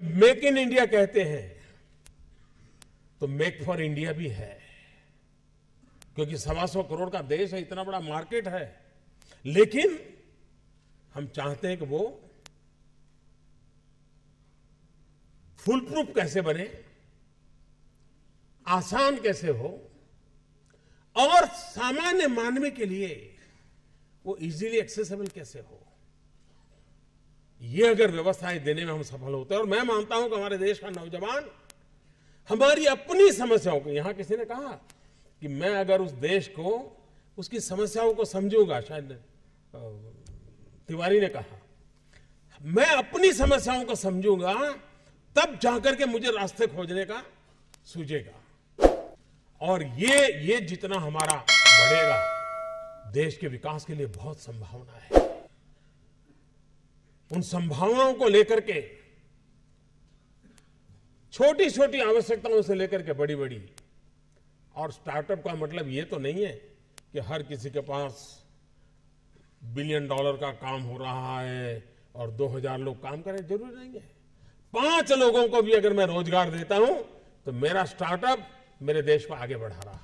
Make in India कहते हैं तो मेक फॉर इंडिया भी है, क्योंकि 125 करोड़ का देश है, इतना बड़ा मार्केट है। लेकिन हम चाहते हैं कि वो फुल प्रूफ कैसे बने, आसान कैसे हो और सामान्य मानवी के लिए वो इजीली एक्सेसिबल कैसे हो। ये अगर व्यवस्थाएं देने में हम सफल होते हैं, और मैं मानता हूं कि हमारे देश का नौजवान हमारी अपनी समस्याओं को, यहां किसी ने कहा कि मैं अगर उस देश को उसकी समस्याओं को समझूंगा, शायद तिवारी ने कहा, मैं अपनी समस्याओं को समझूंगा तब जाकर के मुझे रास्ते खोजने का सूझेगा। और ये जितना हमारा बढ़ेगा, देश के विकास के लिए बहुत संभावना है। उन संभावनाओं को लेकर के, छोटी छोटी आवश्यकताओं से लेकर के बड़ी बड़ी, और स्टार्टअप का मतलब ये तो नहीं है कि हर किसी के पास $1 बिलियन का काम हो रहा है और 2000 लोग काम करें, जरूरी नहीं है। 5 लोगों को भी अगर मैं रोजगार देता हूं तो मेरा स्टार्टअप मेरे देश को आगे बढ़ा रहा है।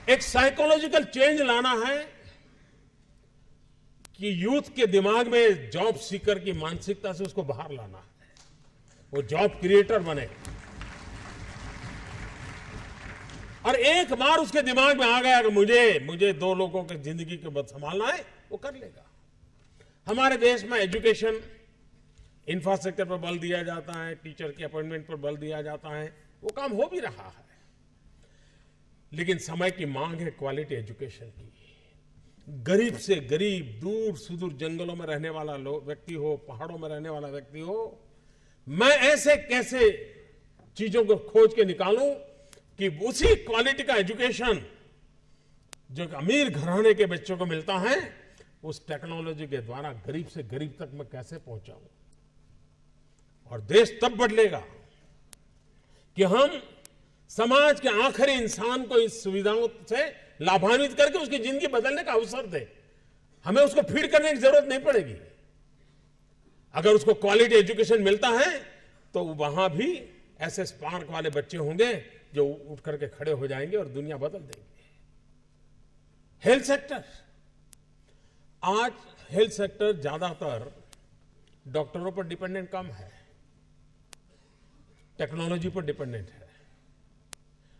एक साइकोलॉजिकल चेंज लाना है कि यूथ के दिमाग में जॉब सीकर की मानसिकता से उसको बाहर लाना है, वो जॉब क्रिएटर बने। और एक बार उसके दिमाग में आ गया कि मुझे 2 लोगों की जिंदगी को संभालना है, वो कर लेगा। हमारे देश में एजुकेशन इंफ्रास्ट्रक्चर पर बल दिया जाता है, टीचर के अपॉइंटमेंट पर बल दिया जाता है, वो काम हो भी रहा है। लेकिन समय की मांग है क्वालिटी एजुकेशन की। गरीब से गरीब, दूर सुदूर जंगलों में रहने वाला व्यक्ति हो, पहाड़ों में रहने वाला व्यक्ति हो, मैं ऐसे कैसे चीजों को खोज के निकालूं कि उसी क्वालिटी का एजुकेशन जो अमीर घराने के बच्चों को मिलता है, उस टेक्नोलॉजी के द्वारा गरीब से गरीब तक मैं कैसे पहुंचाऊं। और देश तब बदलेगा कि हम समाज के आखिरी इंसान को इस सुविधाओं से लाभान्वित करके उसकी जिंदगी बदलने का अवसर दे। हमें उसको फीड करने की जरूरत नहीं पड़ेगी। अगर उसको क्वालिटी एजुकेशन मिलता है तो वहां भी ऐसे स्पार्क वाले बच्चे होंगे जो उठ करके खड़े हो जाएंगे और दुनिया बदल देंगे। हेल्थ सेक्टर, आज हेल्थ सेक्टर ज्यादातर डॉक्टरों पर डिपेंडेंट कम है, टेक्नोलॉजी पर डिपेंडेंट है।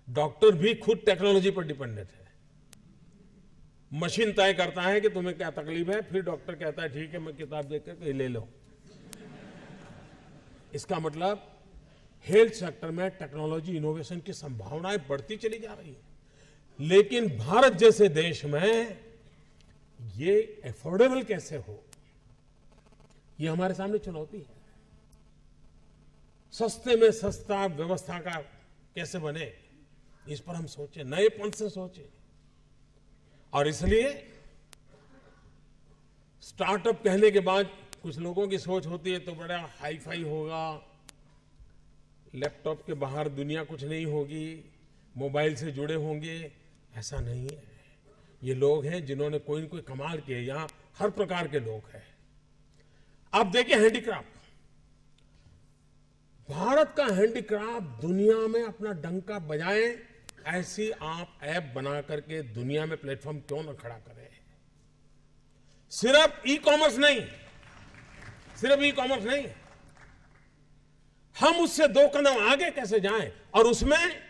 डॉक्टर भी खुद टेक्नोलॉजी पर डिपेंडेंट है। मशीन तय करता है कि तुम्हें क्या तकलीफ है, फिर डॉक्टर कहता है ठीक है, मैं किताब देकर ले लो। इसका मतलब हेल्थ सेक्टर में टेक्नोलॉजी इनोवेशन की संभावनाएं बढ़ती चली जा रही है। लेकिन भारत जैसे देश में ये अफोर्डेबल कैसे हो, ये हमारे सामने चुनौती है। सस्ते में सस्ता व्यवस्था का कैसे बने, इस पर हम सोचें, नएपन से सोचें। और इसलिए स्टार्टअप कहने के बाद कुछ लोगों की सोच होती है तो बड़ा हाई फाई होगा, लैपटॉप के बाहर दुनिया कुछ नहीं होगी, मोबाइल से जुड़े होंगे। ऐसा नहीं है। ये लोग हैं जिन्होंने कोई न कोई कमाल किए। यहां हर प्रकार के लोग हैं। आप देखिए हैंडीक्राफ्ट, भारत का हैंडीक्राफ्ट दुनिया में अपना डंका बजाए, ऐसी आप ऐप बना करके दुनिया में प्लेटफॉर्म क्यों न खड़ा करें। सिर्फ ई कॉमर्स नहीं, हम उससे 2 कदम आगे कैसे जाएं और उसमें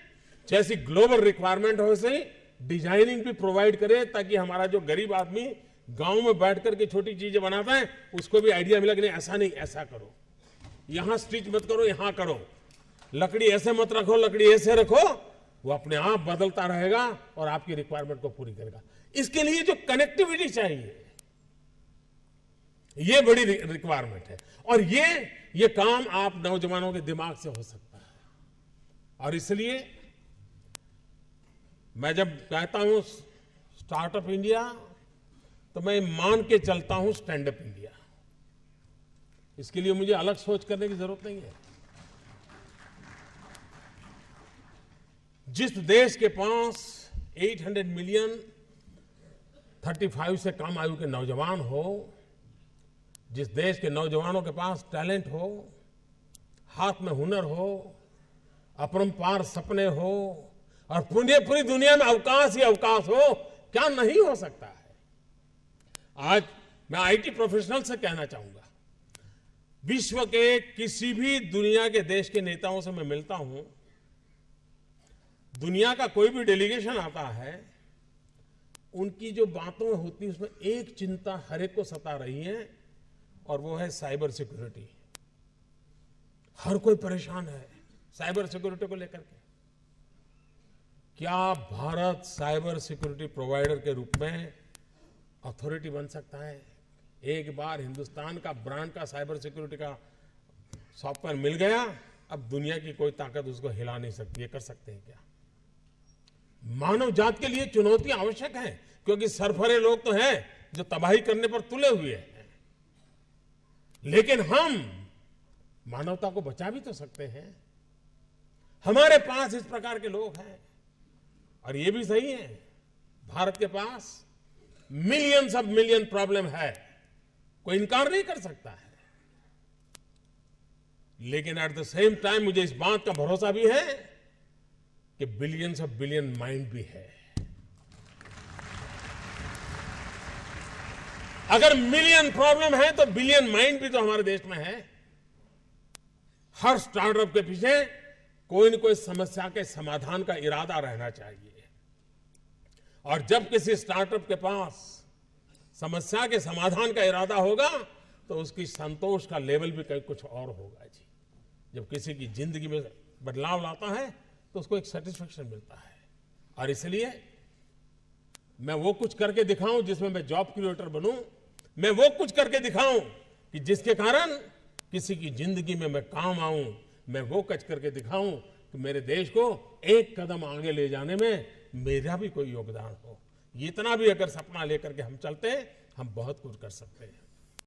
जैसी ग्लोबल रिक्वायरमेंट हो वैसे डिजाइनिंग भी प्रोवाइड करें, ताकि हमारा जो गरीब आदमी गांव में बैठ करके छोटी चीजें बनाता है उसको भी आइडिया मिला कि नहीं, ऐसा नहीं, ऐसा करो, यहां स्टिच मत करो, यहां करो, लकड़ी ऐसे मत रखो, लकड़ी ऐसे रखो। वो अपने आप बदलता रहेगा और आपकी रिक्वायरमेंट को पूरी करेगा। इसके लिए जो कनेक्टिविटी चाहिए, ये बड़ी रिक्वायरमेंट है। और ये काम आप नौजवानों के दिमाग से हो सकता है। और इसलिए मैं जब कहता हूं स्टार्टअप इंडिया, तो मैं मान के चलता हूं स्टैंड अप इंडिया। इसके लिए मुझे अलग सोच करने की जरूरत नहीं है। जिस देश के पास 800 मिलियन 35 से कम आयु के नौजवान हो, जिस देश के नौजवानों के पास टैलेंट हो, हाथ में हुनर हो, अपरंपार सपने हो और पूरी दुनिया में अवकाश ही अवकाश हो, क्या नहीं हो सकता है। आज मैं आईटी प्रोफेशनल से कहना चाहूंगा, विश्व के किसी भी दुनिया के देश के नेताओं से मैं मिलता हूं, दुनिया का कोई भी डेलीगेशन आता है, उनकी जो बातों होती है उसमें एक चिंता हर एक को सता रही है और वो है साइबर सिक्योरिटी। हर कोई परेशान है साइबर सिक्योरिटी को लेकर के। क्या भारत साइबर सिक्योरिटी प्रोवाइडर के रूप में अथॉरिटी बन सकता है? एक बार हिंदुस्तान का ब्रांड का साइबर सिक्योरिटी का सॉफ्टवेयर मिल गया, अब दुनिया की कोई ताकत उसको हिला नहीं सकती। ये कर सकते हैं क्या? मानव जात के लिए चुनौती आवश्यक है, क्योंकि सरफरे लोग तो हैं जो तबाही करने पर तुले हुए हैं, लेकिन हम मानवता को बचा भी तो सकते हैं। हमारे पास इस प्रकार के लोग हैं और ये भी सही है, भारत के पास मिलियंस ऑफ मिलियन प्रॉब्लम है, कोई इनकार नहीं कर सकता है। लेकिन एट द सेम टाइम मुझे इस बात का भरोसा भी है कि बिलियंस ऑफ बिलियन माइंड भी है। अगर मिलियन प्रॉब्लम है तो बिलियन माइंड भी तो हमारे देश में है। हर स्टार्टअप के पीछे कोई न कोई समस्या के समाधान का इरादा रहना चाहिए, और जब किसी स्टार्टअप के पास समस्या के समाधान का इरादा होगा तो उसकी संतोष का लेवल भी कहीं कुछ और होगा जी। जब किसी की जिंदगी में बदलाव लाता है तो उसको एक सेटिस्फेक्शन मिलता है। और इसलिए मैं वो कुछ करके दिखाऊं जिसमें मैं जॉब क्रिएटर बनूं, मैं वो कुछ करके दिखाऊं कि जिसके कारण किसी की जिंदगी में मैं काम आऊं, मैं वो कुछ करके दिखाऊं कि मेरे देश को एक कदम आगे ले जाने में मेरा भी कोई योगदान हो। इतना भी अगर सपना लेकर के हम चलते हैं, हम बहुत कुछ कर सकते हैं।